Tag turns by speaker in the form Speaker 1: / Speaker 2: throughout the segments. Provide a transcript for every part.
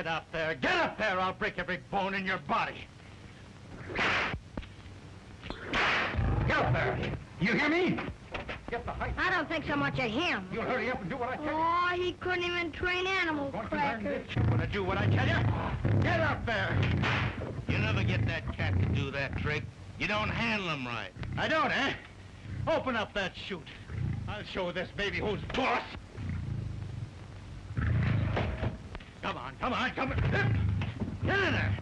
Speaker 1: Get up there. Get up there. I'll break every bone in your body. Get up there. You hear me? Get the height.
Speaker 2: I don't think so much of him.
Speaker 1: You'll hurry up and do what I tell you.
Speaker 2: Oh, he couldn't even train animals, Cracker.
Speaker 1: You want to do what I tell you? Get up there.
Speaker 3: You never get that cat to do that trick. You don't handle him right.
Speaker 1: I don't, eh? Open up that chute. I'll show this baby who's boss. Come on, come on, come on. Get in there.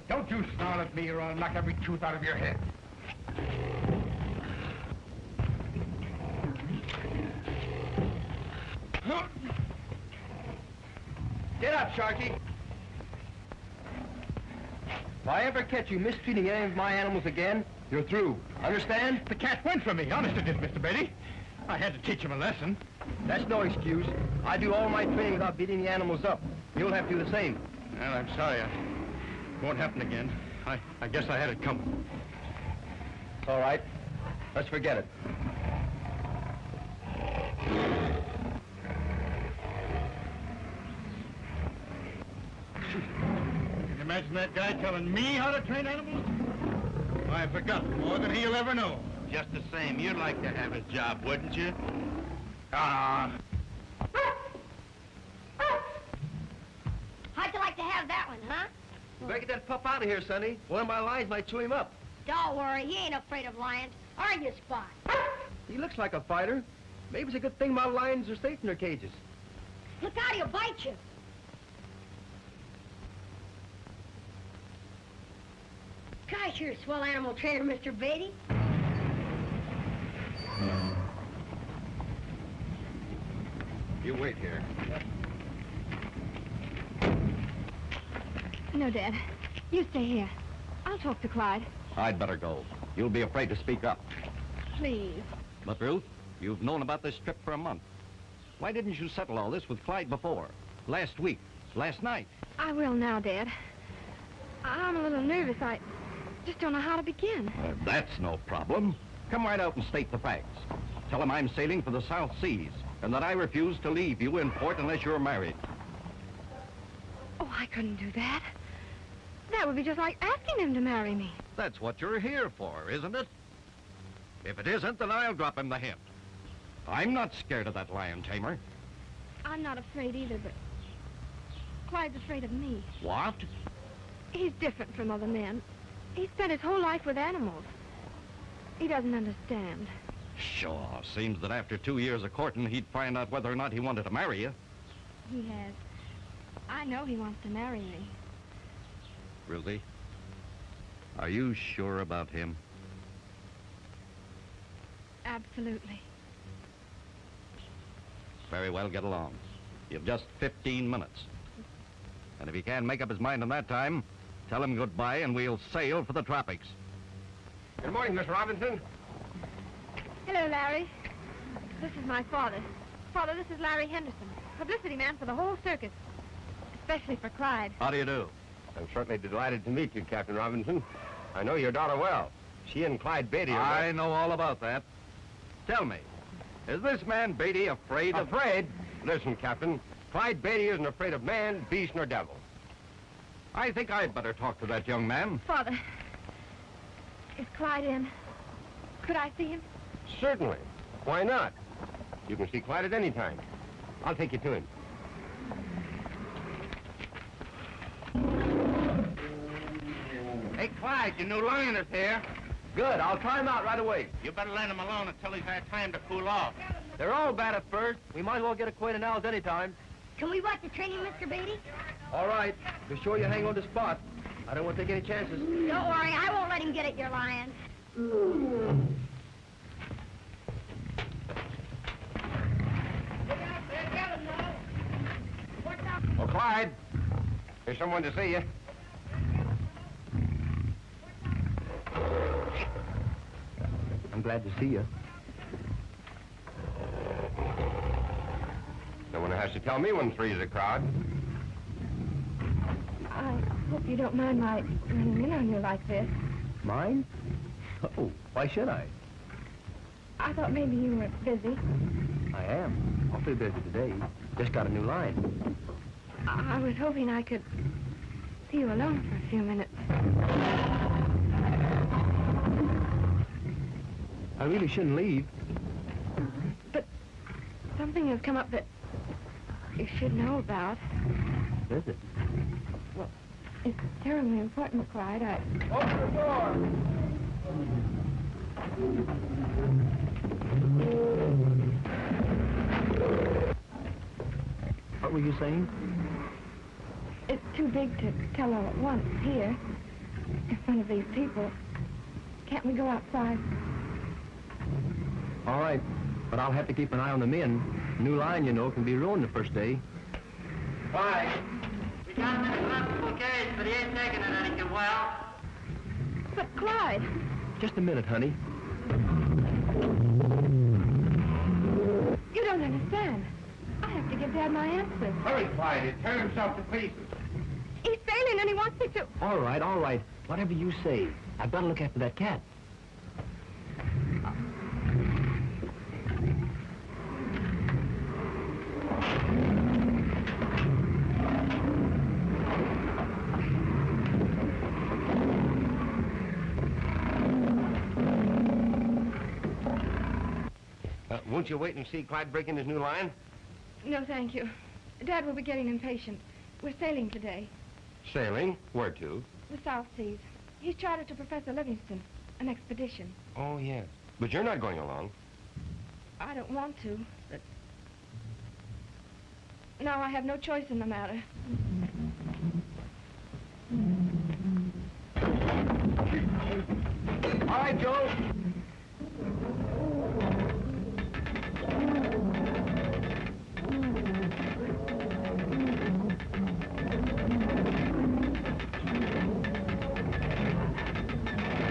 Speaker 1: Don't you snarl at me or I'll knock every tooth out of your head. Get up, Sharky.
Speaker 4: If I ever catch you mistreating any of my animals again, you're through. Understand?
Speaker 1: The cat went from me. Honest it did, Mr. Beatty. I had to teach him a lesson.
Speaker 4: That's no excuse. I do all my training without beating the animals up. You'll have to do the same.
Speaker 1: Well, I'm sorry. It won't happen again. I guess I had it coming.
Speaker 4: All right. Let's forget it.
Speaker 1: Can you imagine that guy telling me how to train animals? I forgot more than he'll ever know.
Speaker 3: Just the same, you'd like to have his job, wouldn't you?
Speaker 1: Ah.
Speaker 2: How'd you like to have that one, huh?
Speaker 4: You better get that pup out of here, Sonny. One of my lions might chew him up.
Speaker 2: Don't worry, he ain't afraid of lions. Are you, Spot?
Speaker 4: He looks like a fighter. Maybe it's a good thing my lions are safe in their cages.
Speaker 2: Look out, he'll bite you. Gosh, you're a swell animal trainer, Mr. Beatty.
Speaker 1: You wait here.
Speaker 5: No, Dad. You stay here. I'll talk to Clyde.
Speaker 6: I'd better go. You'll be afraid to speak up.
Speaker 5: Please.
Speaker 6: But, Ruth, you've known about this trip for a month. Why didn't you settle all this with Clyde before? Last week? Last night?
Speaker 5: I will now, Dad. I'm a little nervous. I just don't know how to begin.
Speaker 6: That's no problem. Come right out and state the facts. Tell him I'm sailing for the South Seas and that I refuse to leave you in port unless you're married.
Speaker 5: Oh, I couldn't do that. That would be just like asking him to marry me.
Speaker 6: That's what you're here for, isn't it? If it isn't, then I'll drop him the hint. I'm not scared of that lion tamer.
Speaker 5: I'm not afraid either, but Clyde's afraid of me.
Speaker 6: What?
Speaker 5: He's different from other men. He spent his whole life with animals. He doesn't understand.
Speaker 6: Sure. Seems that after 2 years of courting, he'd find out whether or not he wanted to marry you.
Speaker 5: He has. I know he wants to marry me.
Speaker 6: Ruthie, are you sure about him?
Speaker 5: Absolutely.
Speaker 6: Very well, get along. You've just 15 minutes. And if he can't make up his mind in that time, tell him goodbye and we'll sail for the tropics.
Speaker 4: Good morning, Miss Robinson.
Speaker 5: Hello, Larry. This is my father. Father, this is Larry Henderson, publicity man for the whole circus, especially for Clyde.
Speaker 6: How do you do?
Speaker 4: I'm certainly delighted to meet you, Captain Robinson. I know your daughter well. She and Clyde Beatty are...
Speaker 6: I know all about that. Tell me, is this man Beatty afraid of...
Speaker 4: Afraid? Listen, Captain. Clyde Beatty isn't afraid of man, beast, nor devil.
Speaker 6: I think I'd better talk to that young man.
Speaker 5: Father, is Clyde in? Could I see him?
Speaker 4: Certainly. Why not? You can see Clyde at any time. I'll take you to him.
Speaker 3: Hey, Clyde, your new lion is here.
Speaker 4: Good. I'll try him out right away.
Speaker 3: You better let him alone until he's had time to cool off.
Speaker 4: They're all bad at first. We might as well get acquainted now as any time.
Speaker 2: Can we watch the training, Mr. Beatty?
Speaker 4: All right. Be sure you hang on to Spot. I don't want to take any chances.
Speaker 2: Don't worry, I won't let him get at your lions.
Speaker 4: Oh, Clyde. There's someone to see you. I'm glad to see you. No one has to tell me when three's a crowd.
Speaker 5: I hope you don't mind my running in on you like this.
Speaker 7: Mine? Oh, why should I?
Speaker 5: I thought maybe you were busy.
Speaker 7: I am. Awfully busy today. Just got a new line.
Speaker 5: I was hoping I could see you alone for a few minutes.
Speaker 7: I really shouldn't leave.
Speaker 5: But something has come up that you should know about.
Speaker 7: Is it?
Speaker 5: Well, it's terribly important, Clyde.
Speaker 7: Open the door! What were you saying?
Speaker 5: It's too big to tell all at once here, in front of these people. Can't we go outside?
Speaker 7: All right, but I'll have to keep an eye on the men. New line, you know, can be ruined the first day.
Speaker 8: Bye. We got him in a comfortable cage, but he ain't taking it any too well.
Speaker 5: But, Clyde...
Speaker 7: Just a minute, honey.
Speaker 5: You don't understand. I have to give Dad my answers.
Speaker 3: Hurry, Clyde. He'll tear himself to pieces.
Speaker 5: He's failing and he wants me to...
Speaker 7: All right. Whatever you say. I've got to look after that cat.
Speaker 4: Won't you wait and see Clyde break in his new line?
Speaker 5: No, thank you. Dad will be getting impatient. We're sailing today.
Speaker 4: Sailing? Where to?
Speaker 5: The South Seas. He's chartered to Professor Livingston. An expedition.
Speaker 4: Oh, yes. But you're not going along.
Speaker 5: I don't want to, but... Now I have no choice in the matter.
Speaker 7: All right, Joe.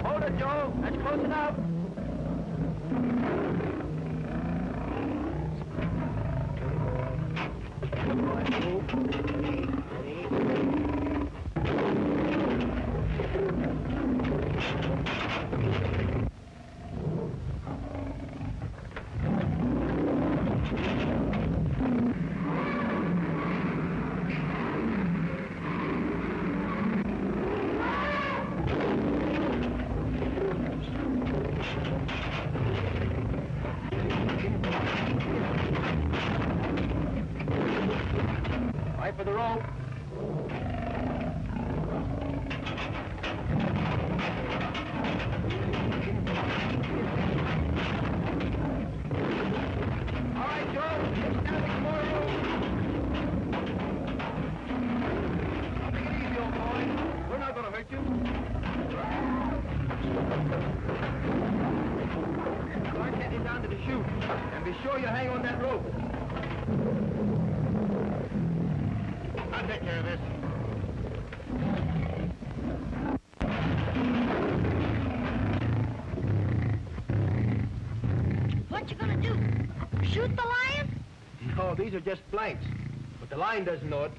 Speaker 7: Hold it, Joe. That's close enough. Right for the rope. All right, Joe. Standing for you. Take it easy, old boy. We're not going to hurt you. Start getting down to the chute. And be sure you hang on that rope.
Speaker 3: I'll take care of this.
Speaker 2: What you gonna do? Shoot the lion?
Speaker 7: No, these are just blanks. But the line doesn't know it.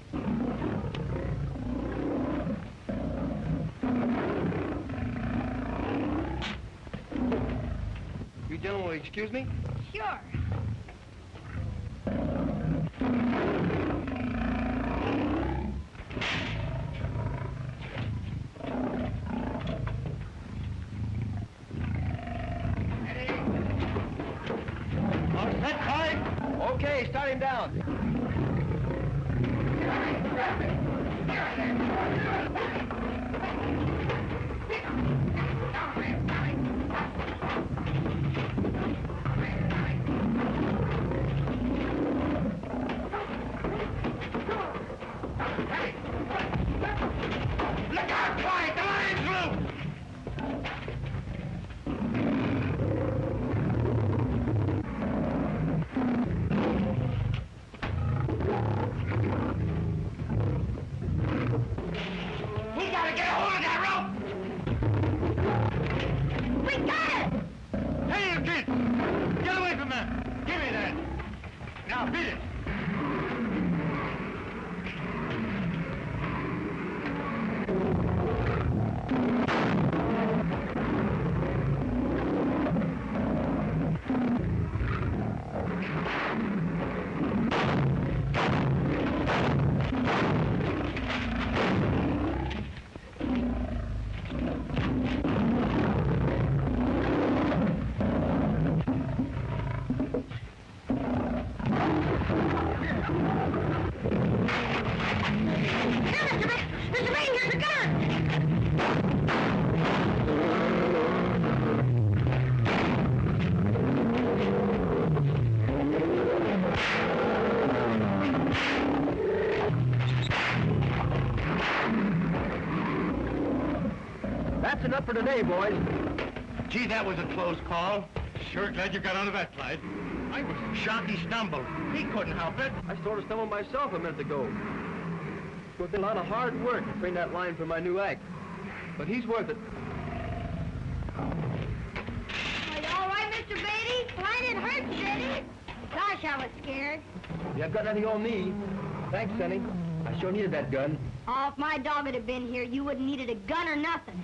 Speaker 7: You gentlemen will excuse me?
Speaker 2: Sure.
Speaker 3: All set, Clyde?
Speaker 7: Okay, start him down.
Speaker 3: Look out, Clyde! The lion's loose! We gotta get a hold of that rope!
Speaker 7: That's enough for today, boys.
Speaker 3: Gee, that was a close call.
Speaker 1: Sure glad you got out of that, Clyde.
Speaker 3: I was shocked he stumbled. He couldn't help it.
Speaker 7: I sort of stumbled myself a minute ago. It's been a lot of hard work to train that line for my new act. But he's worth it.
Speaker 2: Are you all right, Mr. Beatty? Well, I didn't hurt you, did it? Gosh, I was scared.
Speaker 7: You haven't got nothing on me. Thanks, Sonny. I sure needed that gun.
Speaker 2: Oh, if my dog had been here, you wouldn't needed a gun or nothing.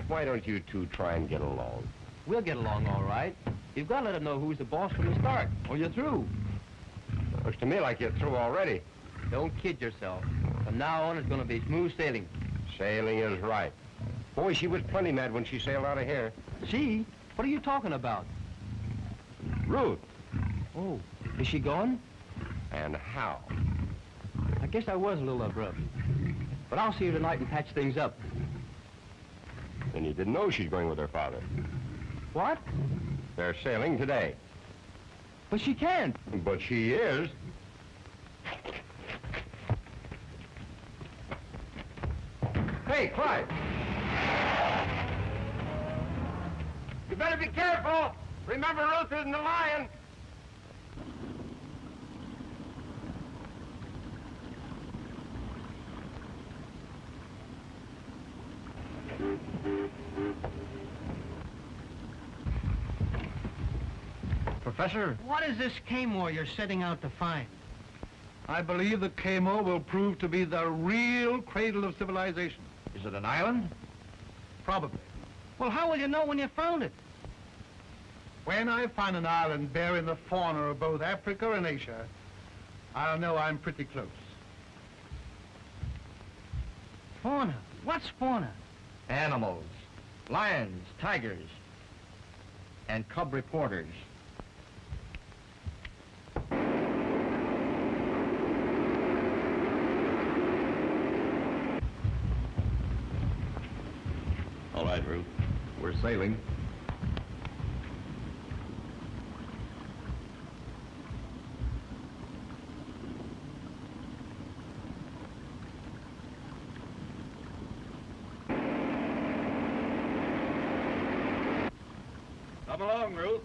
Speaker 4: Why don't you two try and get along?
Speaker 7: We'll get along all right. You've got to let him know who's the boss from the start, or you're through.
Speaker 4: Looks to me like you're through already.
Speaker 7: Don't kid yourself. From now on, it's going to be smooth sailing.
Speaker 4: Sailing is right. Boy, she was plenty mad when she sailed out of here.
Speaker 7: She? What are you talking about?
Speaker 4: Ruth.
Speaker 7: Oh, is she gone?
Speaker 4: And how?
Speaker 7: I guess I was a little abrupt. But I'll see her tonight and patch things up.
Speaker 4: Then you didn't know she's going with her father.
Speaker 7: What?
Speaker 4: They're sailing today.
Speaker 7: But she can't.
Speaker 4: But she is. Hey, Clyde. You better be careful. Remember, Ruth isn't a lion.
Speaker 3: Professor, what is this Camor you're setting out to find?
Speaker 1: I believe the Camor will prove to be the real cradle of civilization.
Speaker 3: Is it an island?
Speaker 1: Probably.
Speaker 3: Well, how will you know when you found it?
Speaker 1: When I find an island bearing the fauna of both Africa and Asia, I'll know I'm pretty close.
Speaker 3: Fauna? What's fauna?
Speaker 9: Animals, lions, tigers, and cub reporters.
Speaker 6: All right, Ruth. We're sailing.
Speaker 1: Come along, Ruth.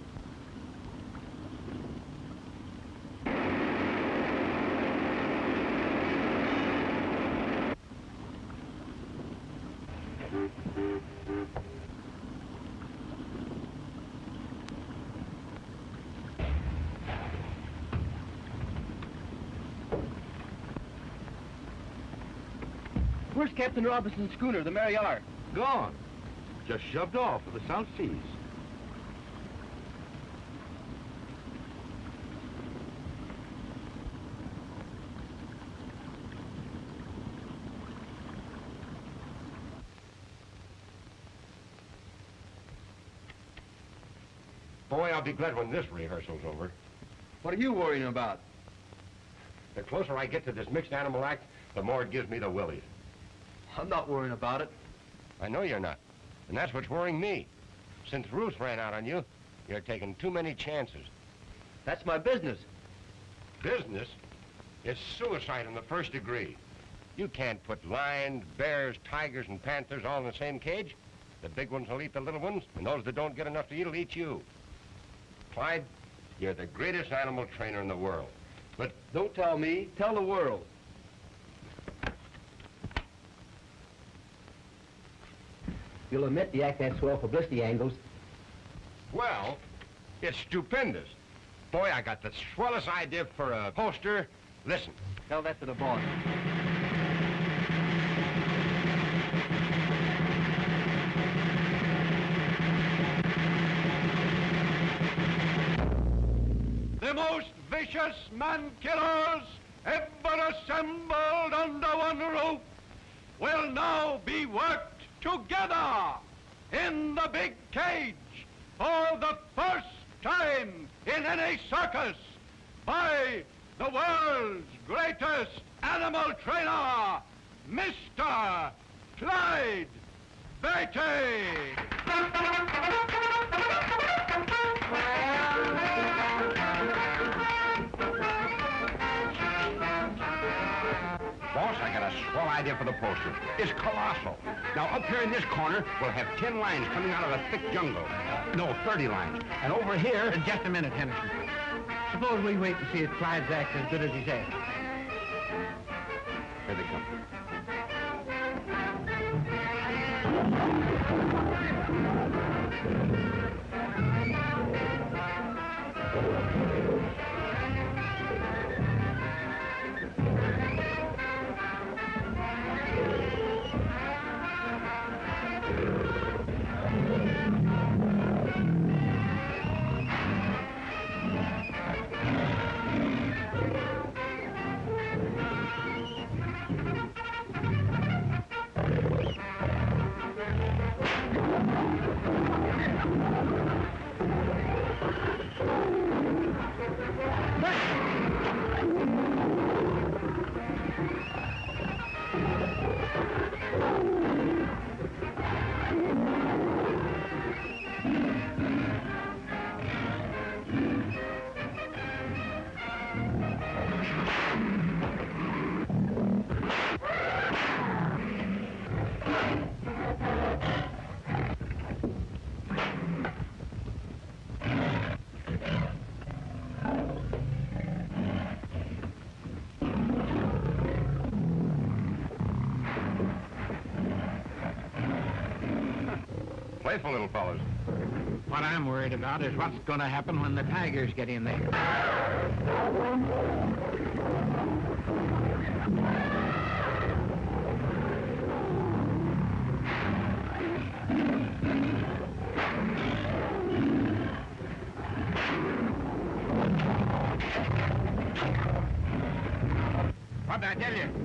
Speaker 7: Where's Captain Robinson's schooner, the Mary R?
Speaker 1: Gone. Just shoved off for the South Seas.
Speaker 4: Boy, I'll be glad when this rehearsal's over.
Speaker 7: What are you worrying about?
Speaker 4: The closer I get to this mixed animal act, the more it gives me the willies.
Speaker 7: I'm not worrying about it.
Speaker 4: I know you're not. And that's what's worrying me. Since Ruth ran out on you, you're taking too many chances.
Speaker 7: That's my business.
Speaker 4: Business is suicide in the first degree. You can't put lions, bears, tigers, and panthers all in the same cage. The big ones will eat the little ones, and those that don't get enough to eat will eat you. Clyde, you're the greatest animal trainer in the world. But
Speaker 7: Don't tell me, tell the world. You'll admit the act has swell publicity angles.
Speaker 4: well, it's stupendous. Boy, I got the swellest idea for a poster. Listen.
Speaker 7: Tell that to the boss.
Speaker 1: The most vicious man-killers ever assembled under one roof will now be worked together in the big cage for the first time in any circus by the world's greatest animal trainer, Mr. Clyde Beatty.
Speaker 4: idea for the poster. It's colossal. Now, up here in this corner, we'll have 10 lines coming out of a thick jungle. No, 30 lines. And over here...
Speaker 8: Just a minute, Henderson. Suppose we wait and see if Clyde's act as good as he says.
Speaker 4: Here they come. Playful little fellas.
Speaker 8: What I'm worried about is what's going to happen when the tigers get in there. What did I tell you?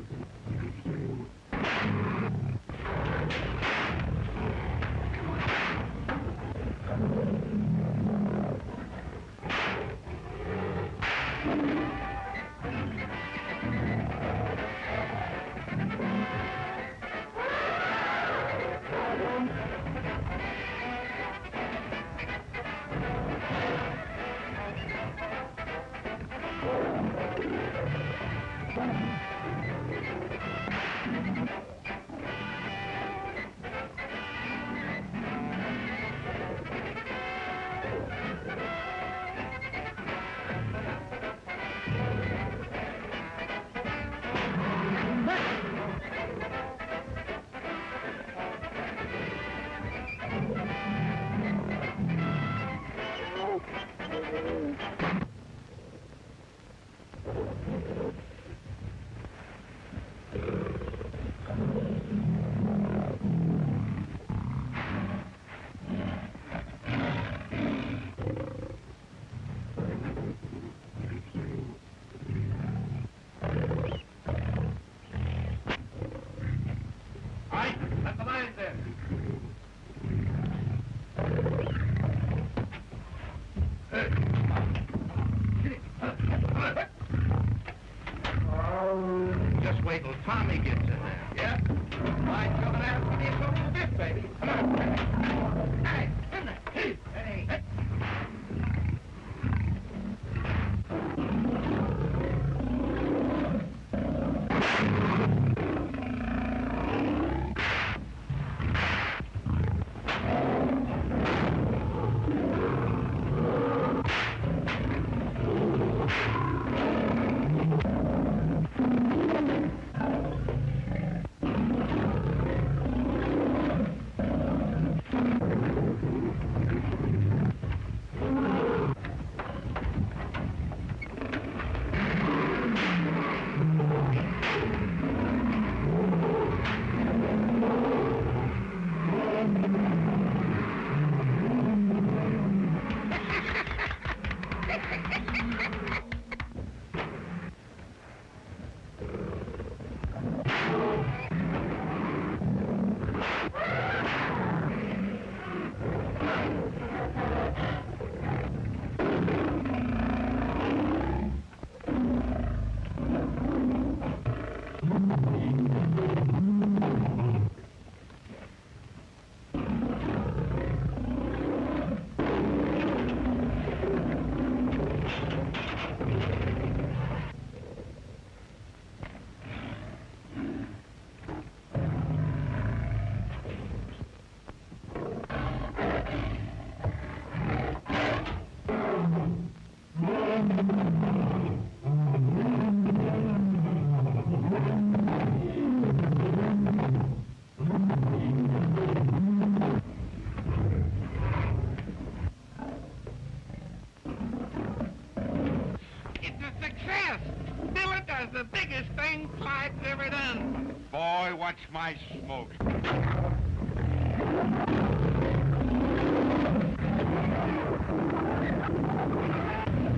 Speaker 3: was the biggest thing Clyde's ever done. Boy, watch my smoke.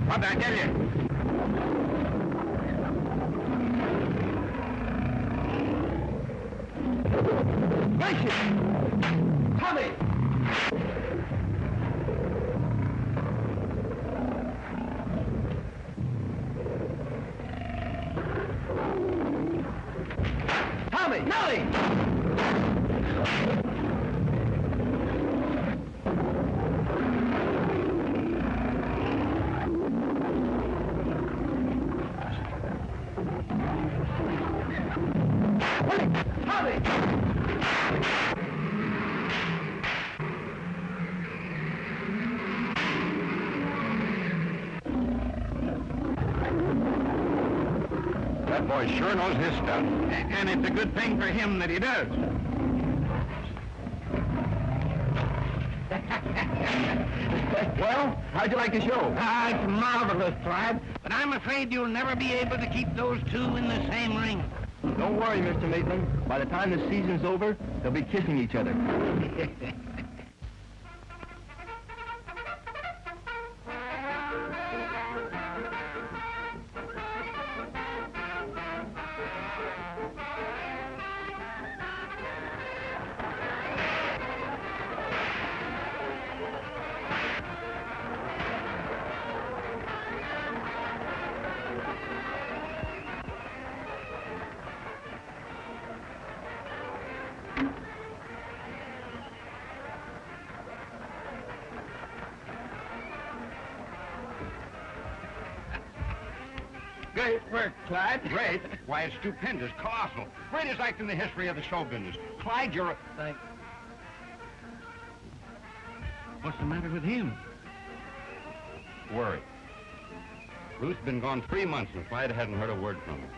Speaker 4: What'd I tell you?
Speaker 7: Tommy! Tommy! Nellie!
Speaker 4: That boy sure knows his stuff.
Speaker 3: And it's a good thing for him that he does.
Speaker 7: Well, how'd you like the show?
Speaker 3: Ah, it's marvelous, Clyde. But I'm afraid you'll never be able to keep those two in the same ring.
Speaker 7: Don't worry, Mr. Maitland. By the time the season's over, they'll be kissing each other.
Speaker 3: Great work, Clyde.
Speaker 4: Great? Why, it's stupendous, colossal. Greatest act in the history of the show business. Clyde, you're a...
Speaker 7: Thanks.
Speaker 3: What's the matter with him?
Speaker 6: Worried. Ruth's been gone 3 months and Clyde hadn't heard a word from her.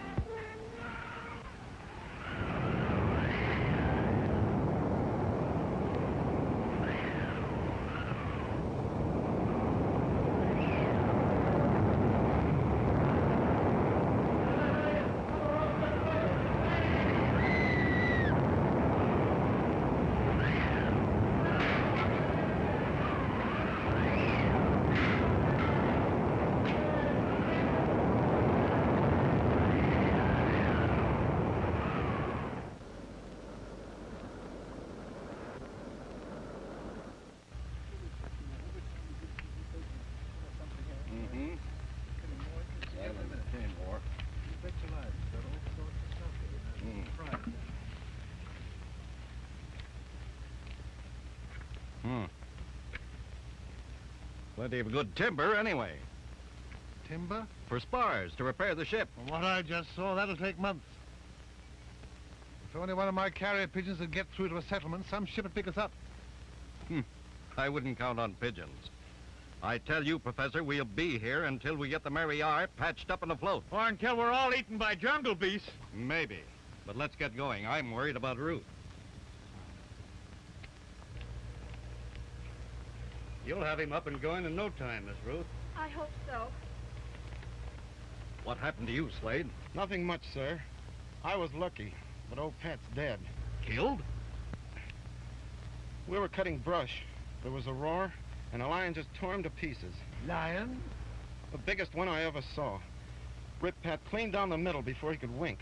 Speaker 6: Plenty of good timber, anyway.
Speaker 1: Timber?
Speaker 6: For spars to repair the ship.
Speaker 1: From what I just saw, that'll take months. If only one of my carrier pigeons would get through to a settlement, some ship would pick us up.
Speaker 6: I wouldn't count on pigeons. I tell you, Professor, we'll be here until we get the Mary R. patched up and afloat.
Speaker 3: Or until we're all eaten by jungle beasts.
Speaker 6: Maybe. But let's get going. I'm worried about Ruth. You'll have him up and going in no time, Miss Ruth.
Speaker 5: I hope so.
Speaker 6: What happened to you, Slade?
Speaker 10: Nothing much, sir. I was lucky, but old Pat's dead.
Speaker 6: Killed?
Speaker 10: We were cutting brush. There was a roar, and a lion just tore him to pieces.
Speaker 1: Lion?
Speaker 10: The biggest one I ever saw. Ripped Pat clean down the middle before he could wink.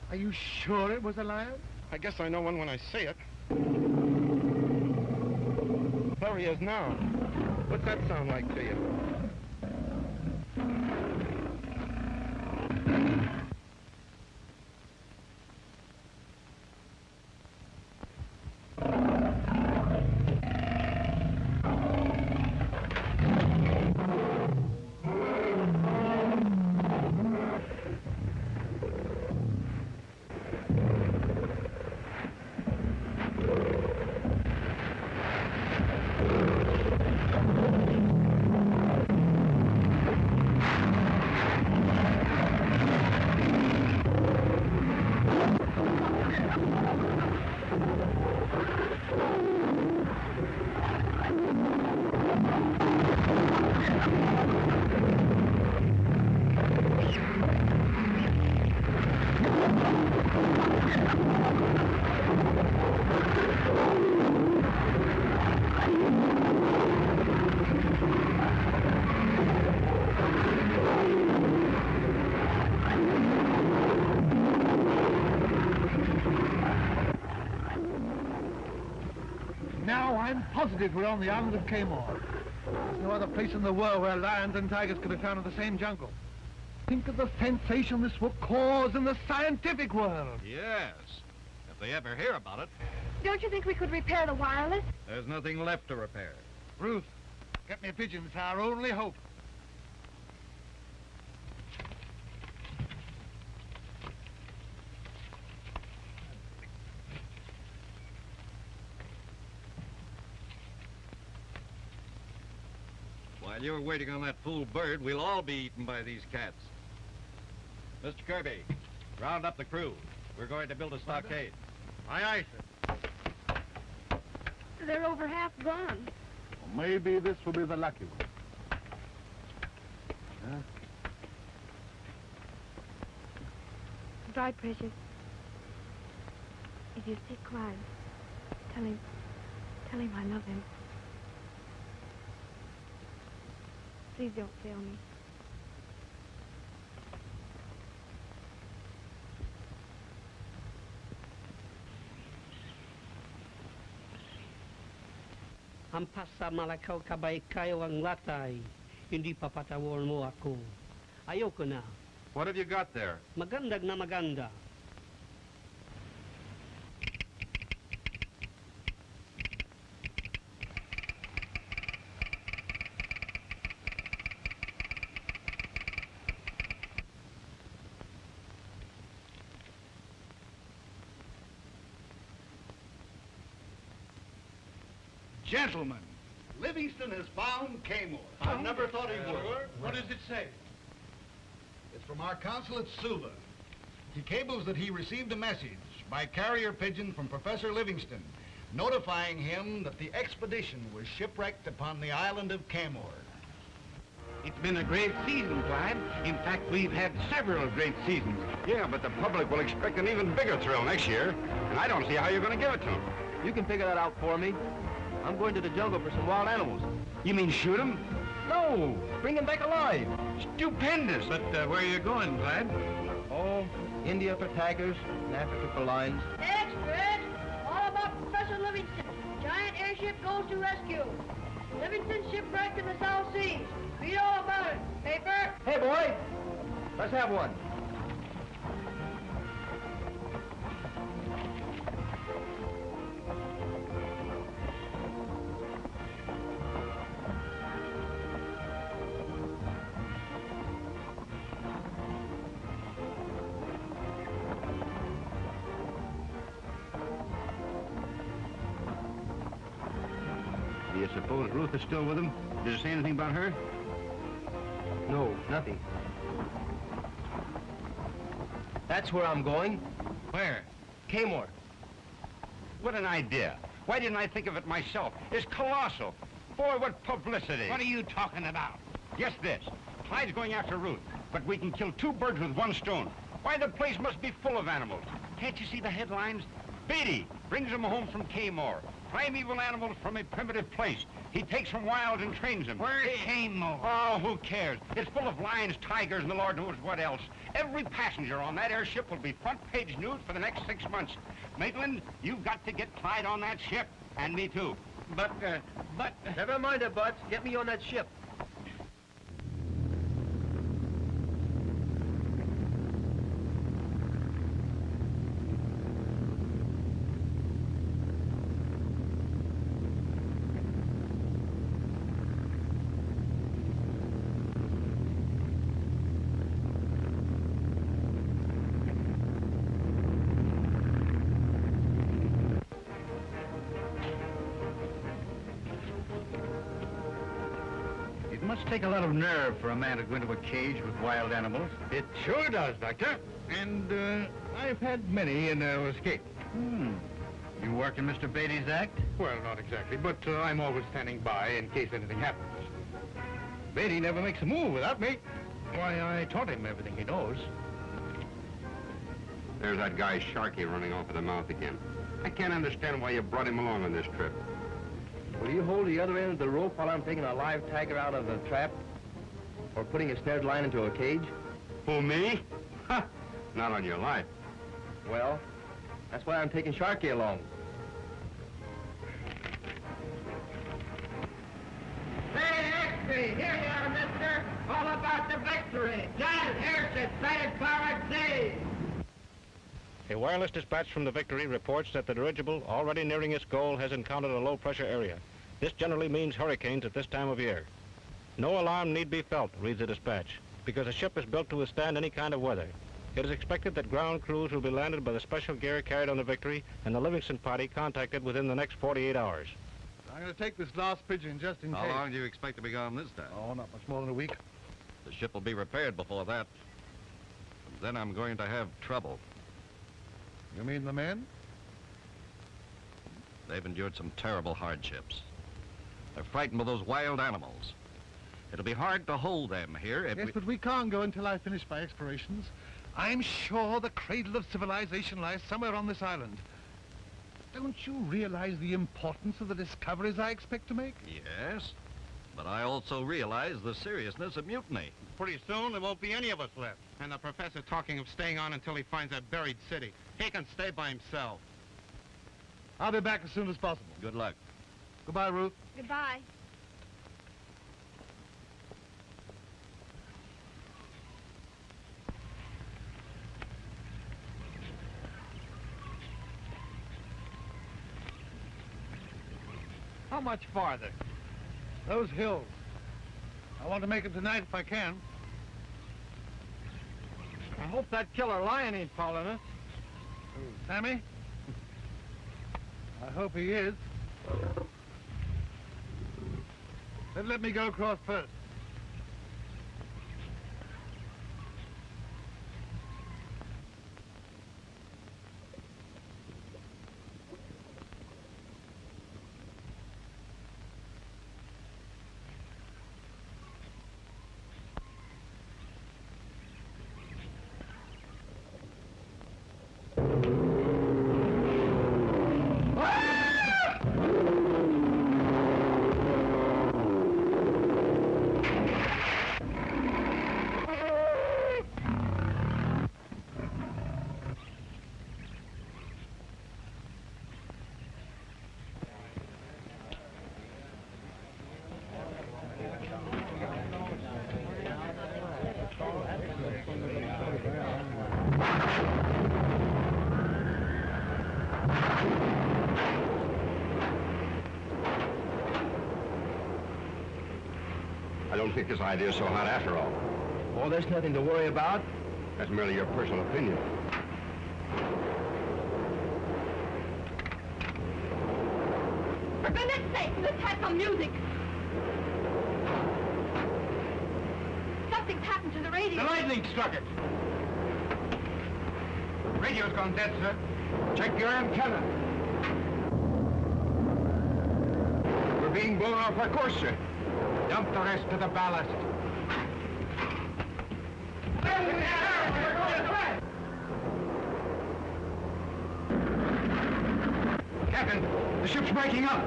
Speaker 1: Are you sure it was a lion?
Speaker 10: I guess I know one when I see it. There he is now. What's that sound like to you?
Speaker 1: Now I'm positive we're on the island of Kamor. There's no other place in the world where lions and tigers could be found in the same jungle. Think of the sensation this will cause in the scientific world.
Speaker 6: Yes, if they ever hear about it.
Speaker 5: Don't you think we could repair the wireless?
Speaker 6: There's nothing left to repair.
Speaker 1: Ruth, get me a pigeon. It's our only hope.
Speaker 6: While you're waiting on that fool bird, we'll all be eaten by these cats. Mr. Kirby, round up the crew. We're going to build a stockade.
Speaker 1: Aye, aye, sir.
Speaker 5: They're over half gone.
Speaker 1: Well, maybe this will be the lucky one. Huh?
Speaker 5: Dry, Precious. If you see Clyde, tell him I love him. Please don't fail me.
Speaker 11: Hampasa malakaw kabay kayo ang latay. Hindi papatawar mo ako. Ayoko na.
Speaker 6: What have you got there?
Speaker 11: Magandag na maganda.
Speaker 12: Gentlemen, Livingston has found Kamor. I never thought he would.
Speaker 1: What does it say?
Speaker 12: It's from our consul at Suva. He cables that he received a message by carrier pigeon from Professor Livingston, notifying him that the expedition was shipwrecked upon the island of Kamor.
Speaker 3: It's been a great season, Clyde. In fact, we've had several great seasons.
Speaker 4: Yeah, but the public will expect an even bigger thrill next year, and I don't see how you're going to give it to them.
Speaker 7: You can figure that out for me. I'm going to the jungle for some wild animals.
Speaker 3: You mean shoot them?
Speaker 7: No, bring them back alive.
Speaker 3: Stupendous.
Speaker 6: But where are you going, Clyde?
Speaker 7: Oh, India for tigers and Africa for lions.
Speaker 2: Extras! All about Professor Livingston. Giant airship goes to rescue. Livingston shipwrecked in the South Seas. Read all about it. Paper?
Speaker 7: Hey, boy, let's have one.
Speaker 3: Do you suppose Ruth is still with him? Did it say anything about her?
Speaker 7: No, nothing. That's where I'm going.
Speaker 3: Where?
Speaker 7: Kamor.
Speaker 3: What an idea. Why didn't I think of it myself? It's colossal. Boy, what publicity.
Speaker 8: What are you talking about?
Speaker 3: Yes, this. Clyde's going after Ruth, but we can kill two birds with one stone. Why, the place must be full of animals. Can't you see the headlines? Beatty brings them home from Kamor. Primeval animals from a primitive place. He takes them wild and trains them.
Speaker 8: Where's Kamor?
Speaker 3: Oh, who cares? It's full of lions, tigers, and the Lord knows what else. Every passenger on that airship will be front-page news for the next 6 months. Maitland, you've got to get Clyde on that ship. And me too. But...
Speaker 7: Never mind it, Butts. Get me on that ship.
Speaker 3: It must take a lot of nerve for a man to go into a cage with wild animals.
Speaker 12: It sure does, Doctor. And I've had many a narrow escape.
Speaker 3: You work in Mr. Beatty's act?
Speaker 12: Well, not exactly, but I'm always standing by in case anything happens. Beatty never makes a move without me. Why, I taught him everything he knows.
Speaker 4: There's that guy Sharkey running off at the mouth again. I can't understand why you brought him along on this trip.
Speaker 7: Will you hold the other end of the rope while I'm taking a live tiger out of a trap? Or putting a snared lion into a cage?
Speaker 4: Who, me? Ha! Not on your life.
Speaker 7: Well, that's why I'm taking Sharkey along.
Speaker 8: Here you are, mister. All about the victory. Giant airship sighted far at sea.
Speaker 13: A wireless dispatch from the Victory reports that the dirigible, already nearing its goal, has encountered a low-pressure area. This generally means hurricanes at this time of year. No alarm need be felt, reads the dispatch, because the ship is built to withstand any kind of weather. It is expected that ground crews will be landed by the special gear carried on the Victory and the Livingston party contacted within the next 48 hours.
Speaker 1: I'm going to take this last pigeon just in case.
Speaker 6: How long do you expect to be gone this time?
Speaker 1: Oh, not much more than a week.
Speaker 6: The ship will be repaired before that. And then I'm going to have trouble.
Speaker 1: You mean the men?
Speaker 6: They've endured some terrible hardships. They're frightened by those wild animals. It'll be hard to hold them here if
Speaker 1: Yes, but we can't go until I finish my explorations. I'm sure the cradle of civilization lies somewhere on this island. Don't you realize the importance of the discoveries I expect to make?
Speaker 6: Yes, but I also realize the seriousness of mutiny.
Speaker 10: Pretty soon, there won't be any of us left. And the professor talking of staying on until he finds that buried city. He can stay by himself.
Speaker 1: I'll be back as soon as possible.
Speaker 6: Good luck.
Speaker 1: Goodbye, Ruth.
Speaker 5: Goodbye.
Speaker 1: How much farther? Those hills. I want to make it tonight if I can.
Speaker 7: I hope that killer lion ain't following us.
Speaker 1: Who, Sammy? I hope he is. Then let me go across first.
Speaker 4: I don't think this idea is so hot after all.
Speaker 9: Oh, there's nothing to worry about.
Speaker 4: That's merely your personal opinion.
Speaker 5: For goodness sake, let's have some music. Something's happened to the radio.
Speaker 12: The lightning struck it. Radio's gone dead, sir. Check your antenna. We're being blown off our course, sir. Dump the rest of the ballast. Captain, the ship's breaking up.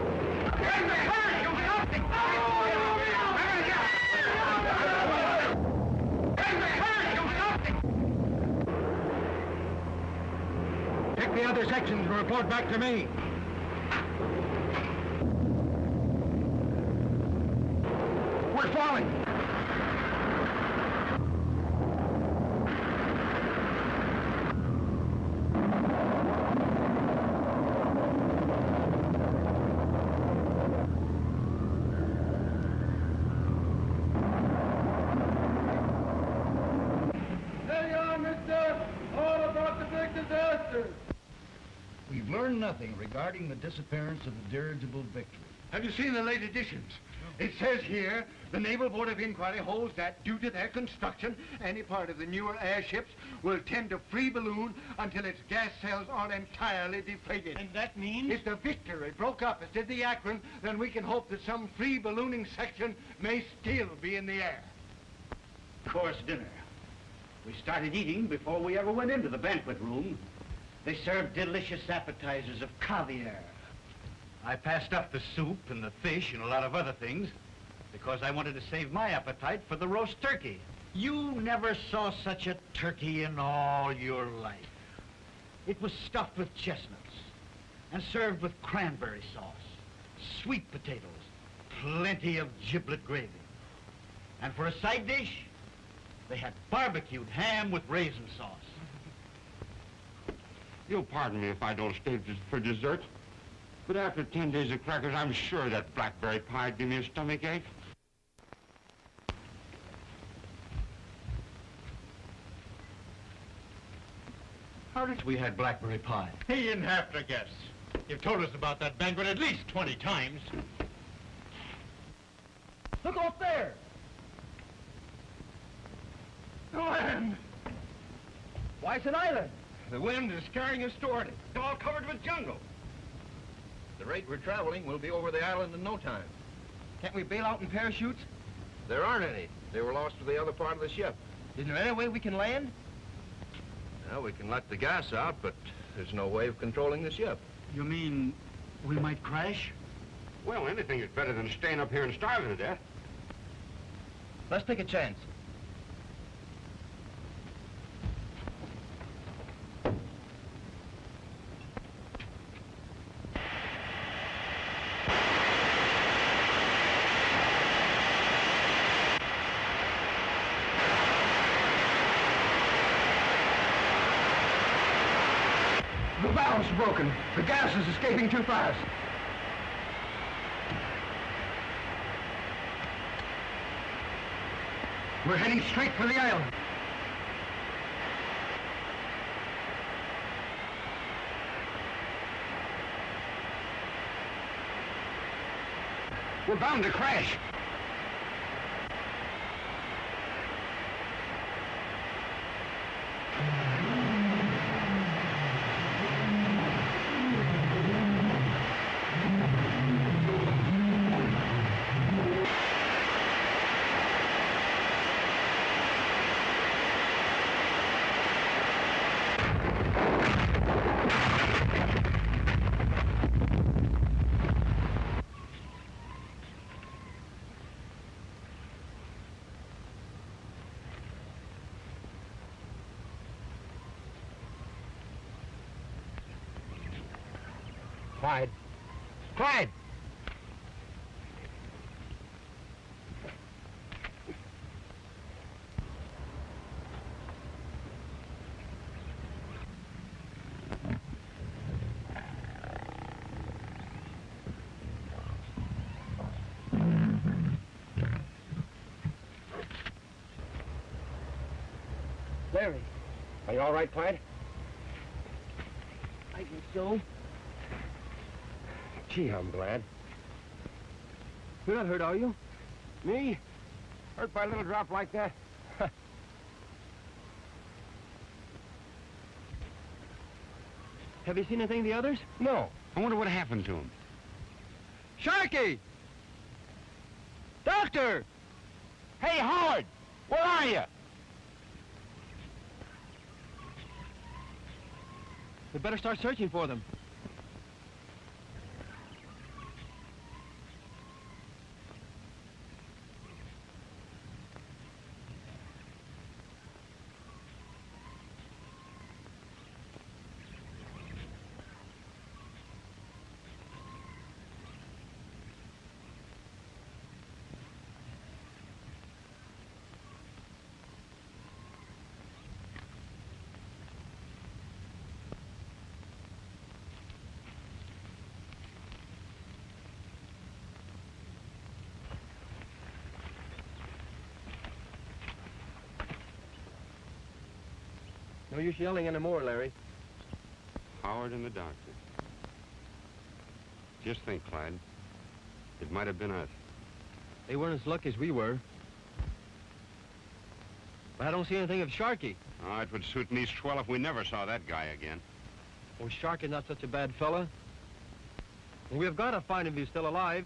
Speaker 12: Take the other sections and report back to me. We're falling.
Speaker 1: There you are, mister. All about the big disaster.
Speaker 12: We've learned nothing regarding the disappearance of the dirigible Victory.
Speaker 1: Have you seen the late editions? It says here, the Naval Board of Inquiry holds that due to their construction, any part of the newer airships will tend to free balloon until its gas cells are entirely deflated.
Speaker 11: And that means?
Speaker 1: If the Victory broke up as did the Akron, then we can hope that some free ballooning section may still be in the air.
Speaker 3: Course dinner. We started eating before we ever went into the banquet room. They served delicious appetizers of caviar. I passed up the soup and the fish and a lot of other things because I wanted to save my appetite for the roast turkey. You never saw such a turkey in all your life. It was stuffed with chestnuts and served with cranberry sauce, sweet potatoes, plenty of giblet gravy.
Speaker 1: And for a side dish, they had barbecued ham with raisin sauce.
Speaker 3: You'll pardon me if I don't stay for dessert, but after 10 days of crackers, I'm sure that blackberry pie'd give me a stomach ache.
Speaker 1: How did we had blackberry pie?
Speaker 10: He didn't have to guess. You've told us about that banquet at least 20 times.
Speaker 1: Look off there!
Speaker 10: The land!
Speaker 1: Why, it's an island.
Speaker 10: The wind is carrying us toward it. It's all covered with jungle.
Speaker 9: The rate we're traveling, we'll be over the island in no time.
Speaker 1: Can't we bail out in parachutes?
Speaker 9: There aren't any. They were lost to the other part of the ship.
Speaker 1: Isn't there any way we can land?
Speaker 9: Well, we can let the gas out, but there's no way of controlling the ship.
Speaker 1: You mean we might crash?
Speaker 3: Well, anything is better than staying up here and starving to death.
Speaker 1: Let's take a chance. The valve's broken. The gas is escaping too fast. We're heading straight for the island.
Speaker 3: We're bound to crash.
Speaker 4: Clyde. Clyde!
Speaker 1: Larry.
Speaker 4: Are you all right, Clyde?
Speaker 1: I think so.
Speaker 4: Gee, I'm glad.
Speaker 1: You're not hurt, are you?
Speaker 4: Me? Hurt by a little drop like that?
Speaker 1: Have you seen anything of the others?
Speaker 4: No.
Speaker 3: I wonder what happened to him.
Speaker 1: Sharky! Doctor!
Speaker 3: Hey, Howard! Where are you?
Speaker 1: We better start searching for them.
Speaker 7: No use yelling anymore, Larry.
Speaker 3: Howard and the doctor. Just think, Clyde. It might have been us.
Speaker 7: They weren't as lucky as we were. But I don't see anything of Sharky.
Speaker 3: Oh, it would suit me swell if we never saw that guy again.
Speaker 7: Oh, Sharky's not such a bad fella. And we've got to find him if he's still alive.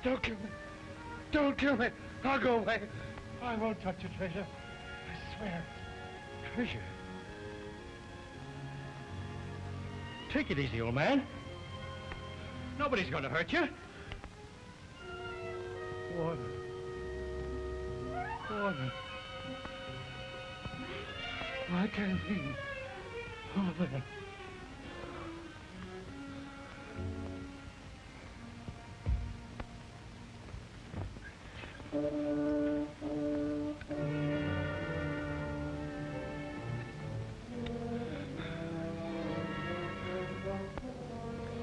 Speaker 1: Don't kill me. Don't kill me. I'll go away. I won't touch your treasure. I swear.
Speaker 14: Treasure? Take it easy, old man. Nobody's going to hurt you.
Speaker 1: Water. Water. I can't see. Over there.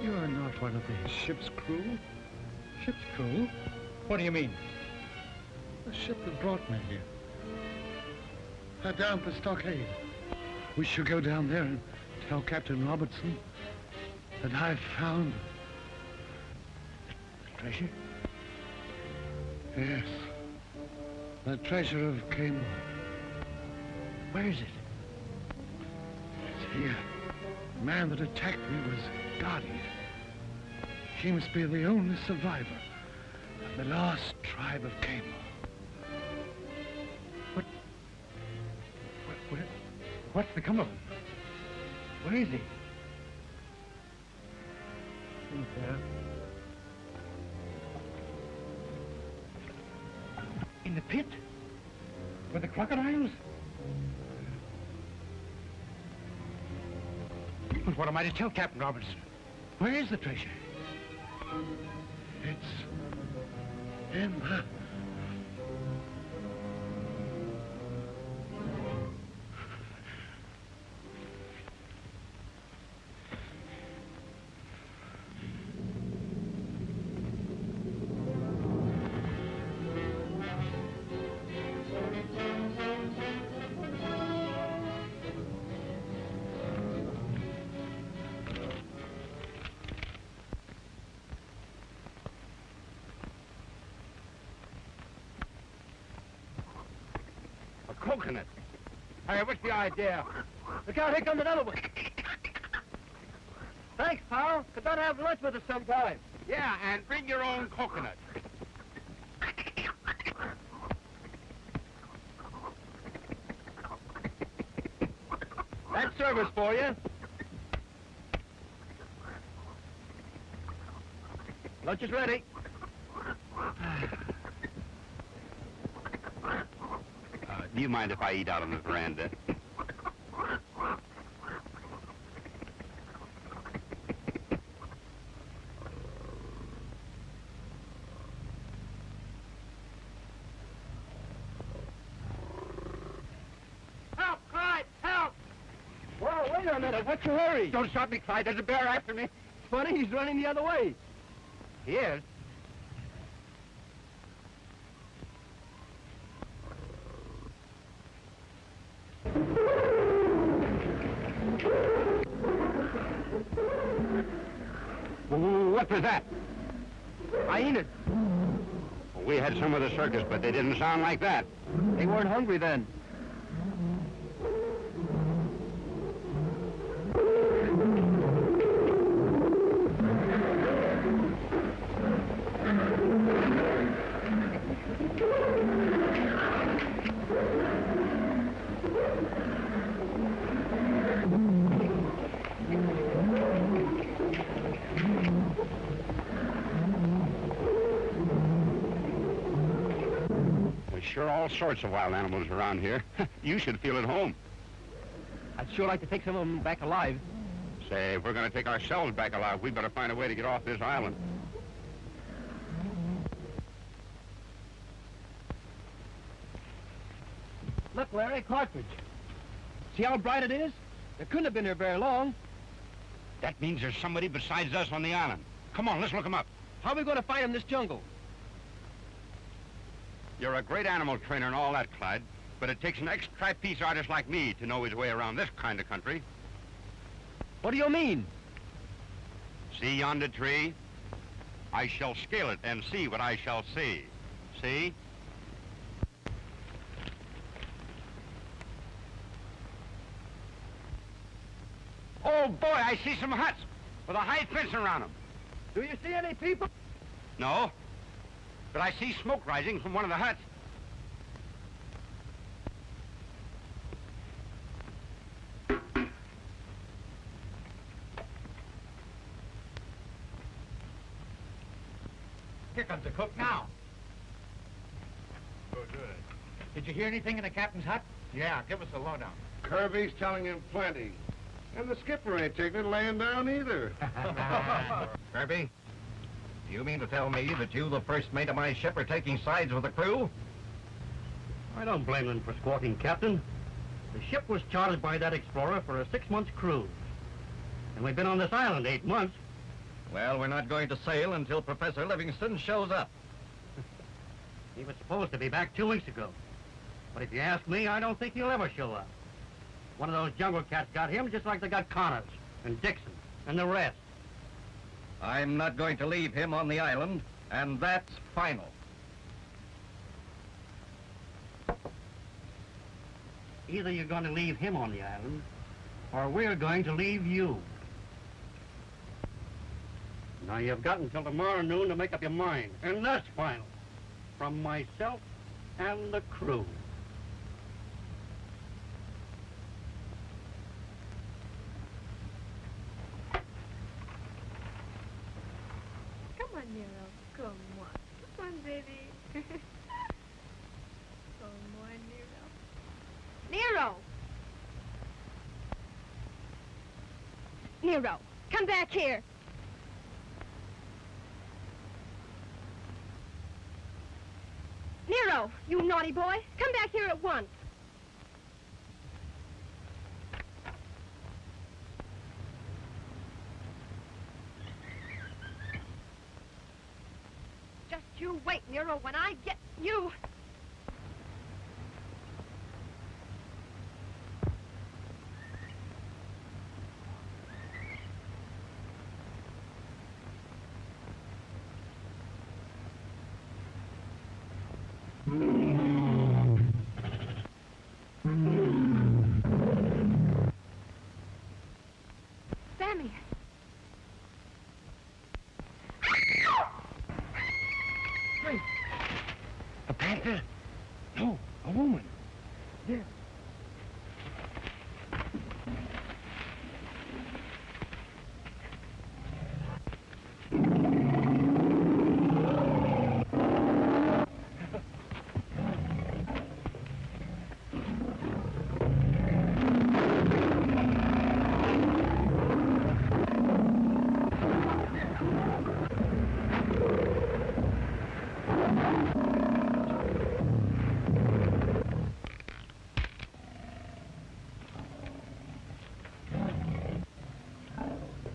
Speaker 14: You're not one of the ship's crew? Ship's crew? What do you mean?
Speaker 1: The ship that brought me here. They're down the stockade. We should go down there and tell Captain Robertson that I've found
Speaker 14: the treasure?
Speaker 1: Yes. The treasure of Cayman.
Speaker 14: Where is it?
Speaker 1: It's here. The man that attacked me was guarded. He must be the only survivor of the last tribe of Cayman.
Speaker 14: What's become of him? Where is he?
Speaker 1: In there.
Speaker 14: In the pit? With the crocodiles? But what am I to tell Captain Robertson? Where is the treasure?
Speaker 1: It's in the...
Speaker 3: Coconut. Hey, what's the idea?
Speaker 7: Look out, here comes another one. Thanks, pal. Could not have lunch with us sometime.
Speaker 3: Yeah, and bring your own coconut.
Speaker 7: That's service for you. Lunch is ready.
Speaker 3: Do you mind if I eat out on the veranda?
Speaker 7: Help, Clyde, help! Whoa, wait a minute. What's your hurry?
Speaker 3: Don't stop me, Clyde. There's a bear after me.
Speaker 7: Funny, he's running the other way.
Speaker 3: He is? What was that?
Speaker 7: Hyenas.
Speaker 3: Well, we had some of the circus, but they didn't sound like that.
Speaker 7: They weren't hungry then.
Speaker 3: There's sure all sorts of wild animals around here. You should feel at home.
Speaker 7: I'd sure like to take some of them back alive.
Speaker 3: Say, if we're going to take ourselves back alive, we better find a way to get off this island.
Speaker 7: Look, Larry, cartridge. See how bright it is? They couldn't have been here very long.
Speaker 3: That means there's somebody besides us on the island. Come on, let's look him up.
Speaker 7: How are we going to find him in this jungle?
Speaker 3: You're a great animal trainer and all that, Clyde, but it takes an ex-trapeze artist like me to know his way around this kind of country.
Speaker 7: What do you mean?
Speaker 3: See yonder tree? I shall scale it and see what I shall see. See? Oh, boy, I see some huts with a high fence around them.
Speaker 7: Do you see any people?
Speaker 3: No. but I see smoke rising from one of the huts.
Speaker 1: Here comes the cook now.
Speaker 4: Oh, good.
Speaker 1: Did you hear anything in the captain's hut?
Speaker 10: Yeah, give us a lowdown.
Speaker 4: Kirby's telling him plenty. And the skipper ain't taking it laying down either.
Speaker 6: Kirby, do you mean to tell me that you, the first mate of my ship, are taking sides with the crew?
Speaker 11: I don't blame them for squawking, Captain. The ship was chartered by that explorer for a 6-month cruise. And we've been on this island 8 months.
Speaker 6: Well, we're not going to sail until Professor Livingston shows up.
Speaker 11: He was supposed to be back 2 weeks ago. But if you ask me, I don't think he'll ever show up. One of those jungle cats got him just like they got Connors and Dixon and the rest.
Speaker 6: I'm not going to leave him on the island, and that's final.
Speaker 11: Either you're going to leave him on the island, or we're going to leave you. Now, you've got until tomorrow noon to make up your mind, and that's final. From myself and the crew.
Speaker 5: Come on, Nero. Come on. Come on, baby. Come on, Nero. Nero! Nero, come back here. Nero, you naughty boy. Come back here at once. Just you wait, Nero, when I get you. Sammy.
Speaker 1: Wait. A panther? No, a woman. There.